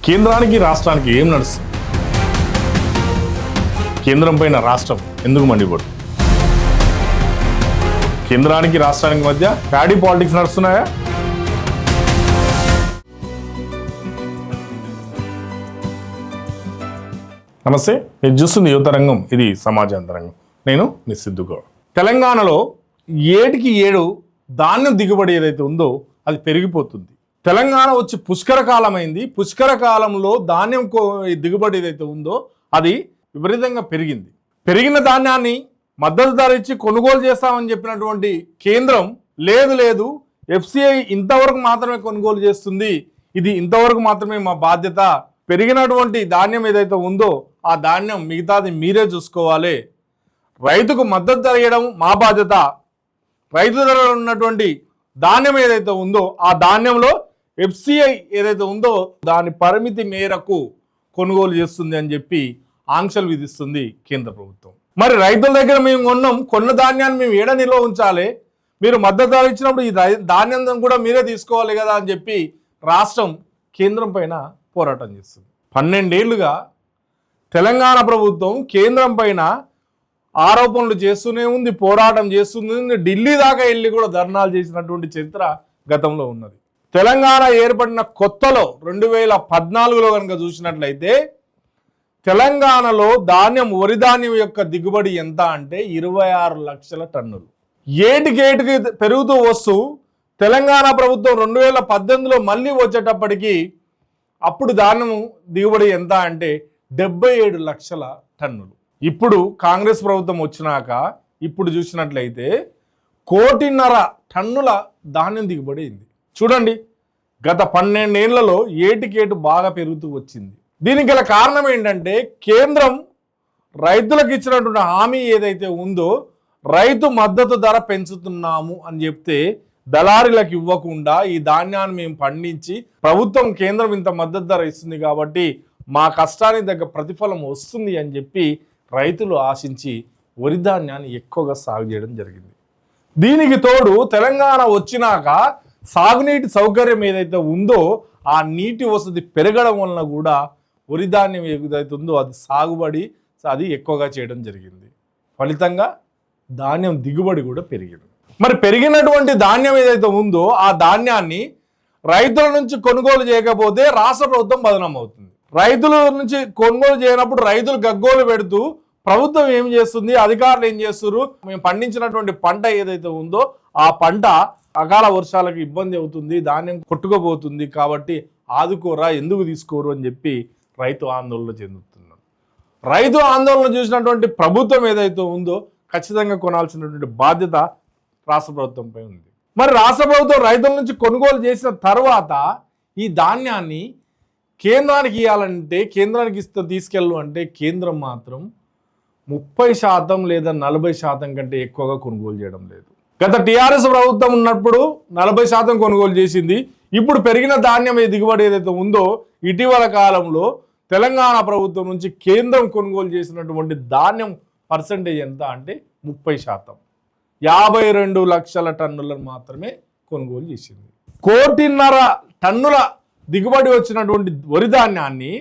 కేంద్రానికి రాష్ట్రానికి ఏం నడుస్తుంది? కేంద్రం పైన రాష్ట్రం ఎందుకు మండిపడుతుంది? కేంద్రానికి రాష్ట్రానికి మధ్య ప్యాడీ పాలిటిక్స్ నడుస్తున్నాయా? నమస్తే, మీరు చూస్తుంది యువత రంగం, ఇది సమాజాంతరంగం. నేను మీ సిద్ధుగౌడ్. తెలంగాణలో 7కి 7 ధాన్యం దిగుబడి ఏదైతే ఉందో అది పెరిగిపోతుంది. తెలంగాణ వచ్చి పుష్కర కాలమైంది. పుష్కర కాలంలో ధాన్యం దిగుబడి ఏదైతే ఉందో అది విపరీతంగా పెరిగింది. పెరిగిన ధాన్యాన్ని మద్దతు ధర ఇచ్చి కొనుగోలు చేస్తామని చెప్పినటువంటి కేంద్రం లేదు FCI ఇంతవరకు మాత్రమే కొనుగోలు చేస్తుంది, ఇది ఇంతవరకు మాత్రమే మా బాధ్యత, పెరిగినటువంటి ధాన్యం ఏదైతే ఉందో ఆ ధాన్యం మిగతాది మీరే చూసుకోవాలి, రైతుకు మద్దతు ధర ఇవ్వడం మా బాధ్యత, రైతు ధరలో ఉన్నటువంటి ధాన్యం ఏదైతే ఉందో ఆ ధాన్యంలో FCI ఏదైతే ఉందో దాని పరిమితి మేరకు కొనుగోలు చేస్తుంది అని చెప్పి ఆంక్షలు విధిస్తుంది కేంద్ర ప్రభుత్వం. మరి రైతుల దగ్గర మేము కొన్న ధాన్యాన్ని మేము ఏడ నిల్వ ఉంచాలి, మీరు మద్దతు ధర ఇచ్చినప్పుడు ఈ ధాన్యం కూడా మీరే తీసుకోవాలి కదా అని చెప్పి రాష్ట్రం కేంద్రం పైన పోరాటం చేస్తుంది. 12 ఏళ్లుగా తెలంగాణ ప్రభుత్వం కేంద్రం పైన ఆరోపణలు చేస్తూనే ఉంది, పోరాటం చేస్తుంది. ఢిల్లీ దాకా వెళ్ళి కూడా ధర్నాలు చేసినటువంటి చరిత్ర గతంలో ఉన్నది. తెలంగాణ ఏర్పడిన కొత్తలో 2014లో కనుక చూసినట్లయితే తెలంగాణలో వరి ధాన్యం యొక్క దిగుబడి ఎంత అంటే 26 లక్షల టన్నులు. ఏటికి పెరుగుతూ వస్తూ తెలంగాణ ప్రభుత్వం 2018లో మళ్ళీ వచ్చేటప్పటికి అప్పుడు ధాన్యం దిగుబడి ఎంత అంటే 77 లక్షల టన్నులు. ఇప్పుడు కాంగ్రెస్ ప్రభుత్వం వచ్చినాక ఇప్పుడు చూసినట్లయితే 1.5 కోటి టన్నుల ధాన్యం దిగుబడి అయింది. చూడండి, గత 12 ఏళ్లలో ఏటికేటు బాగా పెరుగుతూ వచ్చింది. దీనికి గల కారణం ఏంటంటే కేంద్రం రైతులకు ఇచ్చినటువంటి హామీ ఏదైతే ఉందో రైతు మద్దతు ధర పెంచుతున్నాము అని చెప్తే దళారీలకు ఇవ్వకుండా ఈ ధాన్యాన్ని మేము పండించి ప్రభుత్వం కేంద్రం ఇంత మద్దతు ధర ఇస్తుంది కాబట్టి మా కష్టానికి తగ్గ ప్రతిఫలం వస్తుంది అని చెప్పి రైతులు ఆశించి వరి ధాన్యాన్ని ఎక్కువగా సాగు చేయడం జరిగింది. దీనికి తోడు తెలంగాణ వచ్చినాక సాగునీటి సౌకర్యం ఏదైతే ఉందో ఆ నీటి వసతి పెరగడం వలన కూడా వరి ధాన్యం ఏదైతే ఉందో అది సాగుబడి అది ఎక్కువగా చేయడం జరిగింది. ఫలితంగా ధాన్యం దిగుబడి కూడా పెరిగింది. మరి పెరిగినటువంటి ధాన్యం ఏదైతే ఉందో ఆ ధాన్యాన్ని రైతుల నుంచి కొనుగోలు చేయకపోతే రాష్ట్ర ప్రభుత్వం బదనాం అవుతుంది. రైతుల నుంచి కొనుగోలు చేయనప్పుడు రైతులు గగ్గోలు పెడుతూ ప్రభుత్వం ఏం చేస్తుంది, అధికారులు ఏం చేస్తున్నారు, మేము పండించినటువంటి పంట ఏదైతే ఉందో ఆ పంట అకాల వర్షాలకు ఇబ్బంది అవుతుంది, ధాన్యం కొట్టుకుపోతుంది, కాబట్టి ఆదుకోరా, ఎందుకు తీసుకోరు అని చెప్పి రైతు ఆందోళన చెందుతున్నాడు. రైతు ఆందోళన చూసినటువంటి ప్రభుత్వం ఏదైతే ఉందో ఖచ్చితంగా కొనాల్సినటువంటి బాధ్యత రాష్ట్ర ప్రభుత్వంపై ఉంది. మరి రాష్ట్ర ప్రభుత్వం రైతుల నుంచి కొనుగోలు చేసిన తర్వాత ఈ ధాన్యాన్ని కేంద్రానికి ఇవ్వాలంటే కేంద్రానికి తీసుకెళ్ళు అంటే కేంద్రం మాత్రం 30% లేదా 40% కంటే ఎక్కువగా కొనుగోలు చేయడం లేదు. గత టీఆర్ఎస్ ప్రభుత్వం ఉన్నప్పుడు 40% కొనుగోలు చేసింది. ఇప్పుడు పెరిగిన ధాన్యం దిగుబడి ఏదైతే ఉందో ఇటీవల కాలంలో తెలంగాణ ప్రభుత్వం నుంచి కేంద్రం కొనుగోలు చేసినటువంటి ధాన్యం పర్సంటేజ్ ఎంత అంటే 30%. 52 లక్షల టన్నులను మాత్రమే కొనుగోలు చేసింది. 1.5 కోటి టన్నుల దిగుబడి వచ్చినటువంటి వరి ధాన్యాన్ని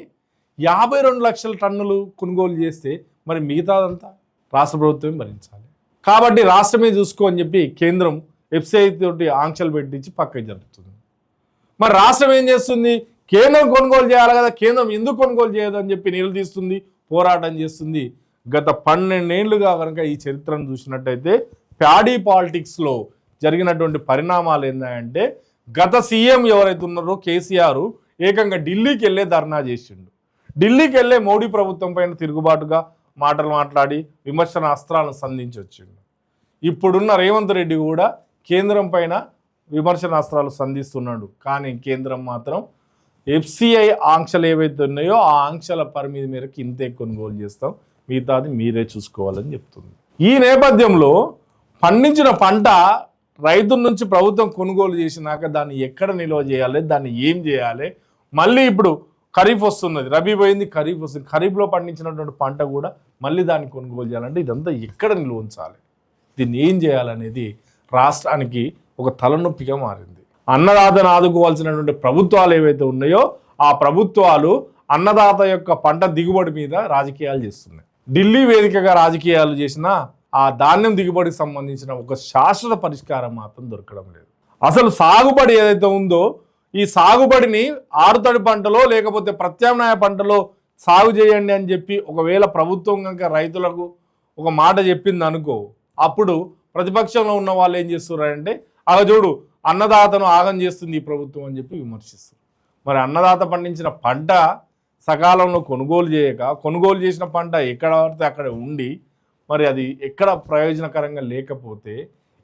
52 లక్షల టన్నులు కొనుగోలు చేస్తే మరి మిగతాదంతా రాష్ట్ర ప్రభుత్వమే భరించాలి. కాబట్టి రాష్ట్రమే చూసుకో అని చెప్పి కేంద్రం FCI తోటి ఆంక్షలు పెట్టించి పక్కకి జరుపుతుంది. మరి రాష్ట్రం ఏం చేస్తుంది, కేంద్రం కొనుగోలు చేయాలి కదా, కేంద్రం ఎందుకు కొనుగోలు చేయదు అని చెప్పి నిలదీస్తుంది, పోరాటం చేస్తుంది. గత 12 ఏళ్లుగా కనుక ఈ చరిత్రను చూసినట్టయితే ప్యాడీ పాలిటిక్స్లో జరిగినటువంటి పరిణామాలు ఏంటంటే గత సీఎం ఎవరైతే ఉన్నారో కేసీఆర్ ఏకంగా ఢిల్లీకి వెళ్ళే ధర్నా చేసిండు. ఢిల్లీకి వెళ్ళే మోడీ ప్రభుత్వం పైన తిరుగుబాటుగా మాటలు మాట్లాడి విమర్శన అస్త్రాలను సంధించి వచ్చిండు. ఇప్పుడున్న రేవంత్ రెడ్డి కూడా కేంద్రం పైన విమర్శన అస్త్రాలు సంధిస్తున్నాడు. కానీ కేంద్రం మాత్రం FCI ఆంక్షలు ఏవైతే ఉన్నాయో ఆ ఆంక్షల పరిమితి మేరకు ఇంతే కొనుగోలు చేస్తాం, మిగతాది మీరే చూసుకోవాలని చెప్తుంది. ఈ నేపథ్యంలో పండించిన పంట రైతుల నుంచి ప్రభుత్వం కొనుగోలు చేసినాక దాన్ని ఎక్కడ నిల్వ చేయాలి, దాన్ని ఏం చేయాలి, మళ్ళీ ఇప్పుడు ఖరీఫ్ వస్తున్నది, రబీ పోయింది, ఖరీఫ్ వస్తుంది, ఖరీఫ్లో పండించినటువంటి పంట కూడా మళ్ళీ దాన్ని కొనుగోలు చేయాలంటే ఇదంతా ఎక్కడ నిల్వ ఉంచాలి, దీన్ని ఏం చేయాలనేది రాష్ట్రానికి ఒక తలనొప్పిగా మారింది. అన్నదాతను ఆదుకోవాల్సినటువంటి ప్రభుత్వాలు ఏవైతే ఉన్నాయో ఆ ప్రభుత్వాలు అన్నదాత యొక్క పంట దిగుబడి మీద రాజకీయాలు చేస్తున్నాయి. ఢిల్లీ వేదికగా రాజకీయాలు చేసిన ఆ ధాన్యం దిగుబడికి సంబంధించిన ఒక శాశ్వత పరిష్కారం మాత్రం దొరకడం లేదు. అసలు సాగుబడి ఏదైతే ఉందో ఈ సాగుబడిని ఆరుతడి పంటలో లేకపోతే ప్రత్యామ్నాయ పంటలో సాగు చేయండి అని చెప్పి ఒకవేళ ప్రభుత్వం కనుక రైతులకు ఒక మాట చెప్పింది అనుకో, అప్పుడు ప్రతిపక్షంలో ఉన్న వాళ్ళు ఏం చేస్తున్నారంటే చూడు అన్నదాతను ఆగం చేస్తుంది ఈ ప్రభుత్వం అని చెప్పి విమర్శిస్తారు. మరి అన్నదాత పండించిన పంట సకాలంలో కొనుగోలు చేయక, కొనుగోలు చేసిన పంట ఎక్కడ పడితే అక్కడ ఉండి మరి అది ఎక్కడ ప్రయోజనకరంగా లేకపోతే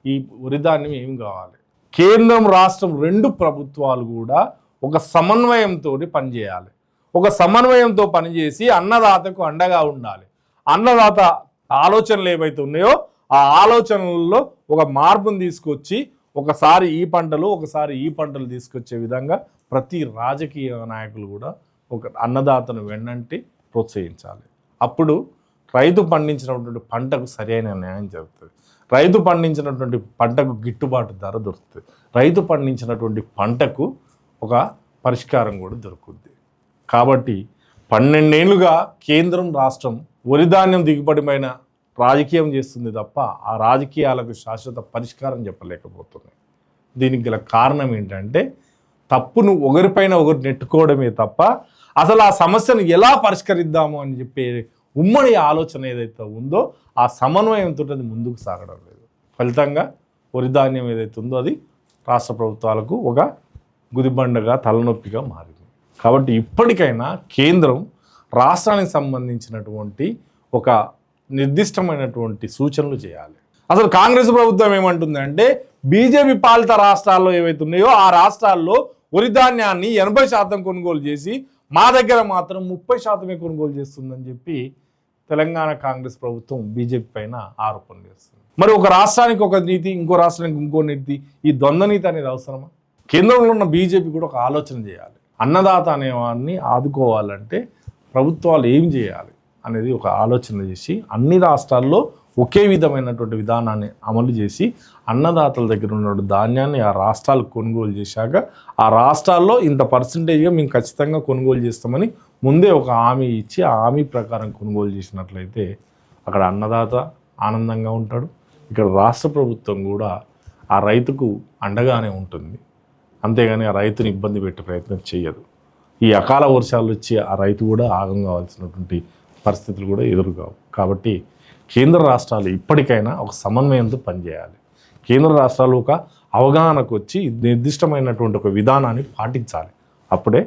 ఈ వరి ధాన్యం ఏం కావాలి? కేంద్రం రాష్ట్రం రెండు ప్రభుత్వాలు కూడా ఒక సమన్వయంతో పనిచేయాలి. ఒక సమన్వయంతో పనిచేసి అన్నదాతకు అండగా ఉండాలి. అన్నదాత ఆలోచనలు ఏవైతే ఉన్నాయో ఆ ఆలోచనలలో ఒక మార్పును తీసుకొచ్చి ఒకసారి ఈ పంటలు ఒకసారి ఈ పంటలు తీసుకొచ్చే విధంగా ప్రతి రాజకీయ నాయకులు కూడా ఒక అన్నదాతను వెన్నంటి ప్రోత్సహించాలి. అప్పుడు రైతు పండించినటువంటి పంటకు సరైన న్యాయం జరుగుతుంది. రైతు పండించినటువంటి పంటకు గిట్టుబాటు ధర దొరుకుతుంది. రైతు పండించినటువంటి పంటకు ఒక పరిష్కారం కూడా దొరుకుతుంది. కాబట్టి 12 ఏళ్లుగా కేంద్రం రాష్ట్రం వరి ధాన్యం దిగుబడిపైన రాజకీయం చేస్తుంది తప్ప ఆ రాజకీయాలకు శాశ్వత పరిష్కారం చెప్పలేకపోతుంది. దీనికి గల కారణం ఏంటంటే తప్పును ఒకరిపైన ఒకరు నెట్టుకోవడమే తప్ప అసలు ఆ సమస్యను ఎలా పరిష్కరిద్దాము అని చెప్పే ఉమ్మడి ఆలోచన ఏదైతే ఉందో ఆ సమన్వయంతో అది ముందుకు సాగడం లేదు. ఫలితంగా వరి ధాన్యం ఏదైతే ఉందో అది రాష్ట్ర ప్రభుత్వాలకు ఒక గుదిబండగా తలనొప్పిగా మారింది. కాబట్టి ఇప్పటికైనా కేంద్రం రాష్ట్రానికి సంబంధించినటువంటి ఒక నిర్దిష్టమైనటువంటి సూచనలు చేయాలి. అసలు కాంగ్రెస్ ప్రభుత్వం ఏమంటుందంటే బీజేపీ పాలిత రాష్ట్రాల్లో ఏవైతే ఉన్నాయో ఆ రాష్ట్రాల్లో వరి ధాన్యాన్ని 80% కొనుగోలు చేసి మా దగ్గర మాత్రం 30% కొనుగోలు చేస్తుందని చెప్పి తెలంగాణ కాంగ్రెస్ ప్రభుత్వం బీజేపీ పైన ఆరోపణలు చేస్తుంది. మరి ఒక రాష్ట్రానికి ఒక నీతి, ఇంకో రాష్ట్రానికి ఇంకో నీతి, ఈ ద్వంద్వ నీతి అనేది అవసరమా? కేంద్రంలో ఉన్న బీజేపీ కూడా ఒక ఆలోచన చేయాలి. అన్నదాత అనేవాడిని ఆదుకోవాలంటే ప్రభుత్వాలు ఏం చేయాలి అనేది ఒక ఆలోచన చేసి అన్ని రాష్ట్రాల్లో ఒకే విధమైనటువంటి విధానాన్ని అమలు చేసి అన్నదాతల దగ్గర ఉన్న ధాన్యాన్ని ఆ రాష్ట్రాలు కొనుగోలు చేశాక ఆ రాష్ట్రాల్లో ఇంత పర్సంటేజ్గా మేము ఖచ్చితంగా కొనుగోలు చేస్తామని ముందే ఒక హామీ ఇచ్చి ఆ హామీ ప్రకారం కొనుగోలు చేసినట్లయితే అక్కడ అన్నదాత ఆనందంగా ఉంటాడు, ఇక్కడ రాష్ట్ర ప్రభుత్వం కూడా ఆ రైతుకు అండగానే ఉంటుంది. అంతేగాని ఆ రైతుని ఇబ్బంది పెట్టే ప్రయత్నం చేయదు. ఈ అకాల వర్షాలు వచ్చి ఆ రైతు కూడా ఆగం కావాల్సినటువంటి పరిస్థితులు కూడా ఎదురుకావు. కాబట్టి కేంద్ర రాష్ట్రాలు ఇప్పటికైనా ఒక సమన్వయంతో పనిచేయాలి. కేంద్ర రాష్ట్రాలు ఒక అవగాహనకు వచ్చి నిర్దిష్టమైనటువంటి ఒక విధానాన్ని పాటించాలి. అప్పుడే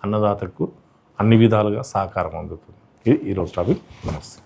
అన్నదాతకు అన్ని విధాలుగా సహకారం అందుతుంది. ఇది ఈరోజు టాపిక్. నమస్తే.